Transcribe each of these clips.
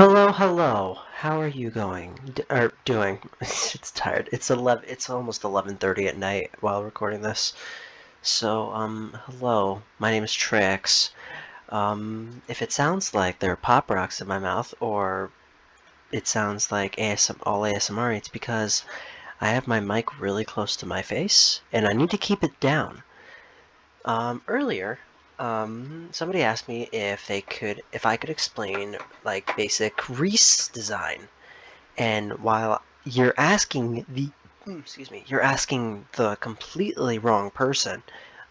Hello, hello. How are you going? Doing? It's tired. It's almost 11:30 at night while recording this. So, hello. My name is Treyx. If it sounds like there are pop rocks in my mouth, or it sounds like all ASMR, it's because I have my mic really close to my face, and I need to keep it down. Earlier, somebody asked me if I could explain like basic Reese design. And while you're asking the completely wrong person,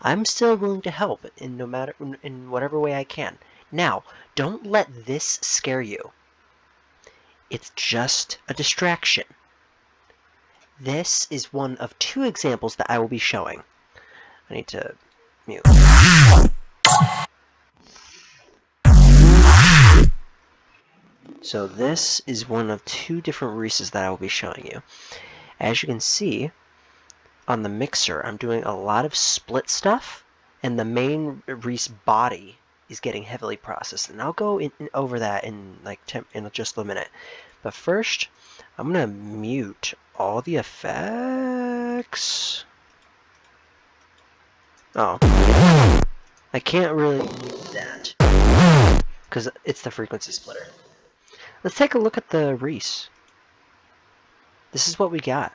I'm still willing to help in no matter in whatever way I can. Now, don't let this scare you. It's just a distraction. This is one of two examples that I will be showing. I need to mute. So this is one of two different Reeses that I will be showing you. As you can see, on the mixer, I'm doing a lot of split stuff, and the main Reese body is getting heavily processed. And I'll go over that in just a minute. But first, I'm gonna mute all the effects. Oh, I can't really mute that because it's the frequency splitter. Let's take a look at the Reese. This is what we got.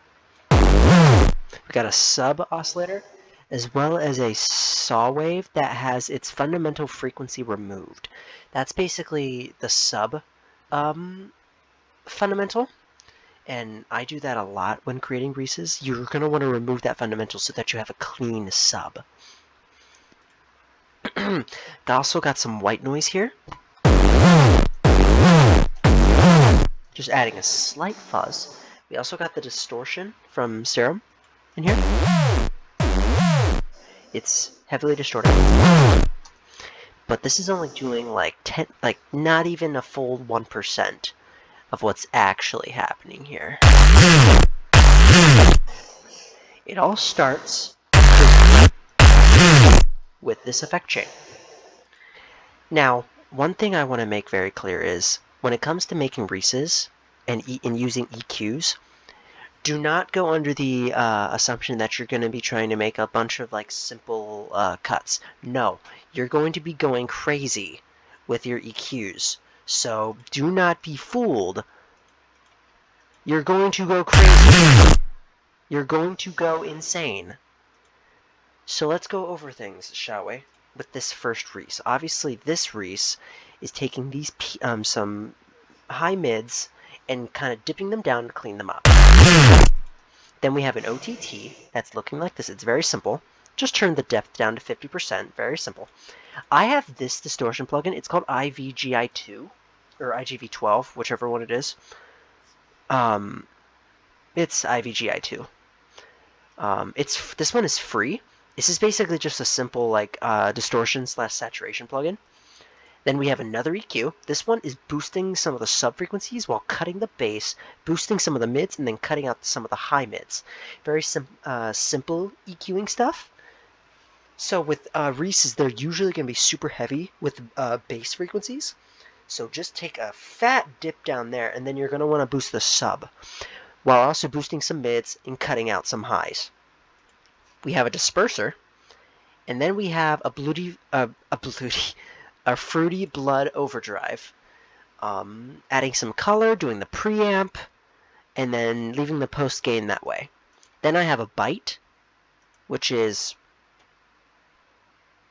We got a sub oscillator as well as a saw wave that has its fundamental frequency removed. That's basically the sub fundamental, and I do that a lot when creating Reeses. You're going to want to remove that fundamental so that you have a clean sub. Also got some white noise here. Just adding a slight fuzz. We also got the distortion from Serum in here. It's heavily distorted. But this is only doing not even a full 1% of what's actually happening here. It all starts with this effect chain. Now, one thing I want to make very clear is, when it comes to making Reeses and using EQs, do not go under the assumption that you're going to be trying to make a bunch of simple cuts. No, you're going to be going crazy with your EQs. So do not be fooled. You're going to go crazy. You're going to go insane. So let's go over things, shall we? With this first Reese. Obviously, this Reese is taking these some high mids and kind of dipping them down to clean them up. Then we have an OTT that's looking like this. It's very simple. Just turn the depth down to 50%. Very simple. I have this distortion plugin. It's called IVGI2 or IGV12, whichever one it is. It's IVGI2. This one is free. This is basically just a simple distortion/saturation plugin. Then we have another EQ. This one is boosting some of the sub-frequencies while cutting the bass, boosting some of the mids, and then cutting out some of the high mids. Very simple EQing stuff. So with Reese's, they're usually going to be super heavy with bass frequencies. So just take a fat dip down there, and then you're going to want to boost the sub, while also boosting some mids and cutting out some highs. We have a disperser, and then we have a fruity blood overdrive, adding some color, doing the preamp, and then leaving the post gain that way. Then I have a bite, which is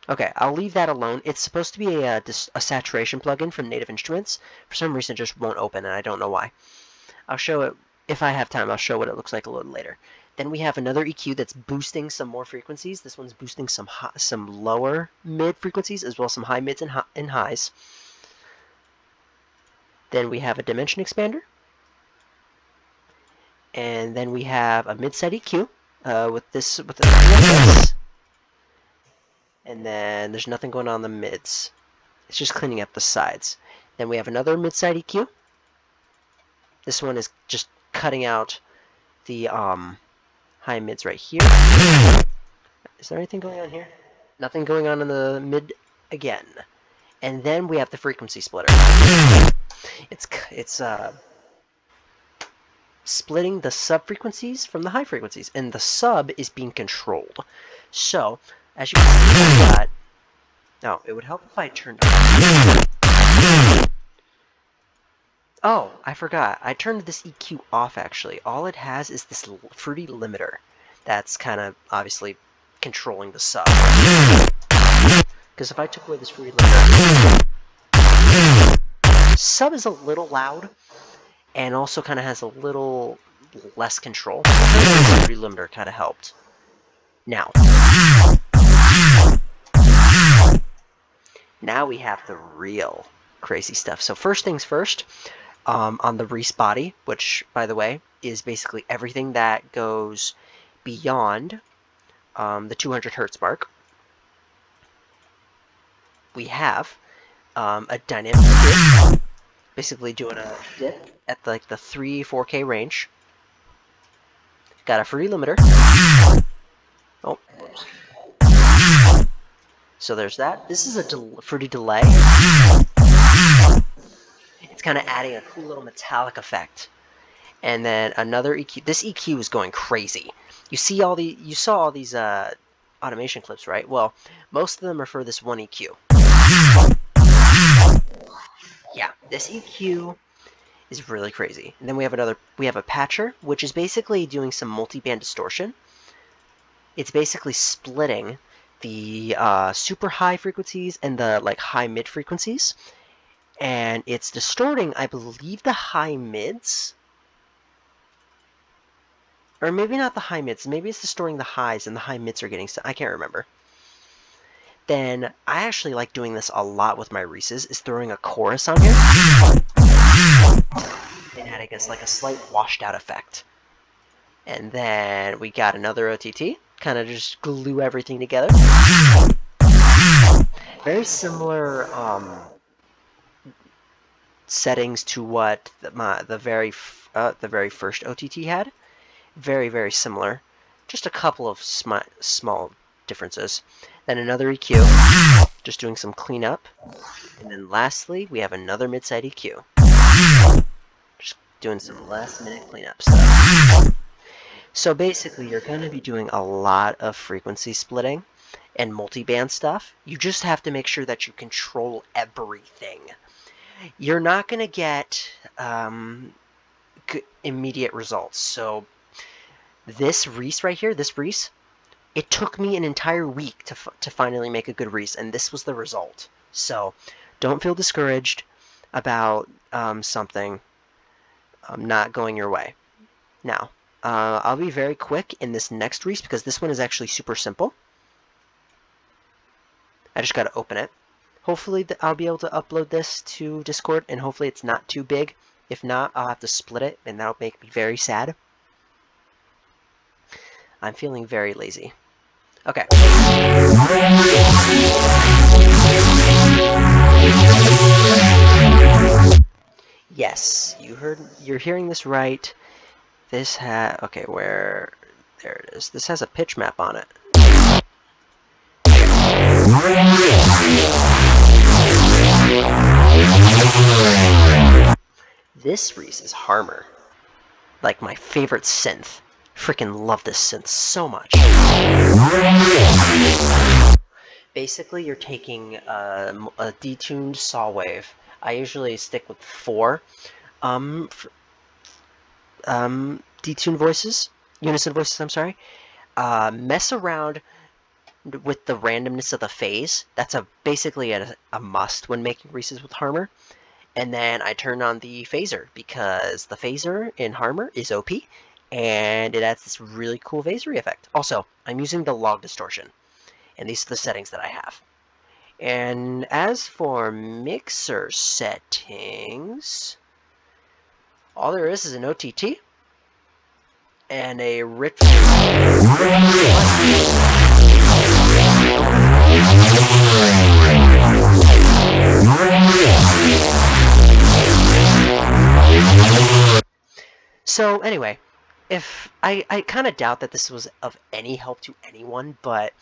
okay. I'll leave that alone. It's supposed to be a saturation plugin from Native Instruments. For some reason, it just won't open, and I don't know why. I'll show it if I have time. I'll show what it looks like a little later. Then we have another EQ that's boosting some more frequencies. This one's boosting some lower mid frequencies as well as some high mids and highs. Then we have a dimension expander. And then we have a mid-side EQ with this. And then there's nothing going on in the mids. It's just cleaning up the sides. Then we have another mid-side EQ. This one is just cutting out the high mids right here. Is there anything going on here? Nothing going on in the mid again. And then we have the frequency splitter. It's splitting the sub frequencies from the high frequencies, and the sub is being controlled. So, as you can see, I've got. Now, it would help if I turned. Oh, I forgot. I turned this EQ off, actually. All it has is this fruity limiter. That's kind of, obviously, controlling the sub. Because if I took away this fruity limiter... Sub is a little loud, and also kind of has a little less control. The fruity limiter kind of helped. Now we have the real crazy stuff. So first things first, on the Reese body, which, by the way, is basically everything that goes beyond the 200 hertz mark, we have a dynamic dip, basically doing a dip at like the 4K range. Got a fruity limiter. Oh, whoops. So there's that. This is a fruity delay. It's kind of adding a cool little metallic effect. And then another EQ. This EQ is going crazy. You saw all these automation clips, right? Well, most of them are for this one EQ. Yeah, this EQ is really crazy. And then we have a patcher, which is basically doing some multi-band distortion. It's basically splitting the super high frequencies and the high mid frequencies, and it's distorting, I believe, the high mids, or maybe not the high mids. Maybe it's distorting the highs, and the high mids are getting. I can't remember. Then I actually like doing this a lot with my Reese's, is throwing a chorus on here and adding a slight washed out effect. And then we got another OTT, kind of just glue everything together. Very similar settings to what the very first OTT had. Very, very similar. Just a couple of small differences. Then another EQ, just doing some cleanup. And then lastly, we have another mid-side EQ. Just doing some last-minute cleanup stuff. So basically, you're going to be doing a lot of frequency splitting and multi-band stuff. You just have to make sure that you control everything. You're not going to get immediate results. So this Reese right here, it took me an entire week to finally make a good Reese, and this was the result. So don't feel discouraged about something not going your way. Now, I'll be very quick in this next Reese because this one is actually super simple. I just got to open it. Hopefully I'll be able to upload this to Discord, and hopefully it's not too big. If not, I'll have to split it, and that'll make me very sad. I'm feeling very lazy. Okay. Yes, you're hearing this right. This okay, there it is. This has a pitch map on it. This Reese is Harmer. Like my favorite synth. Freaking love this synth so much. Basically, you're taking a detuned saw wave. I usually stick with 4 detuned voices, unison voices, I'm sorry. Mess around with the randomness of the phase. That's basically a must when making Reese's with Harmer. And then I turn on the phaser, because the phaser in Harmer is OP, and it adds this really cool phasery effect. Also, I'm using the log distortion, and these are the settings that I have. And as for mixer settings, all there is an OTT and a rich. So anyway, if I kind of doubt that this was of any help to anyone, but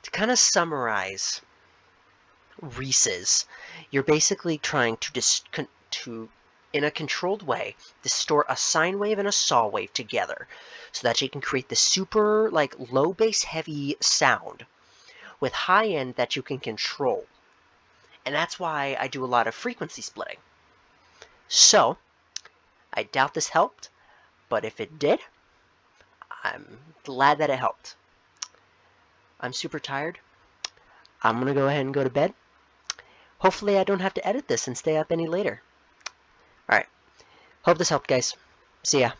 to kind of summarize Reese's, you're basically trying to in a controlled way, distort a sine wave and a saw wave together so that you can create the super low bass heavy sound with high end that you can control. And that's why I do a lot of frequency splitting. So, I doubt this helped, but if it did, I'm glad that it helped. I'm super tired. I'm going to go ahead and go to bed. Hopefully I don't have to edit this and stay up any later. Alright. Hope this helped, guys. See ya.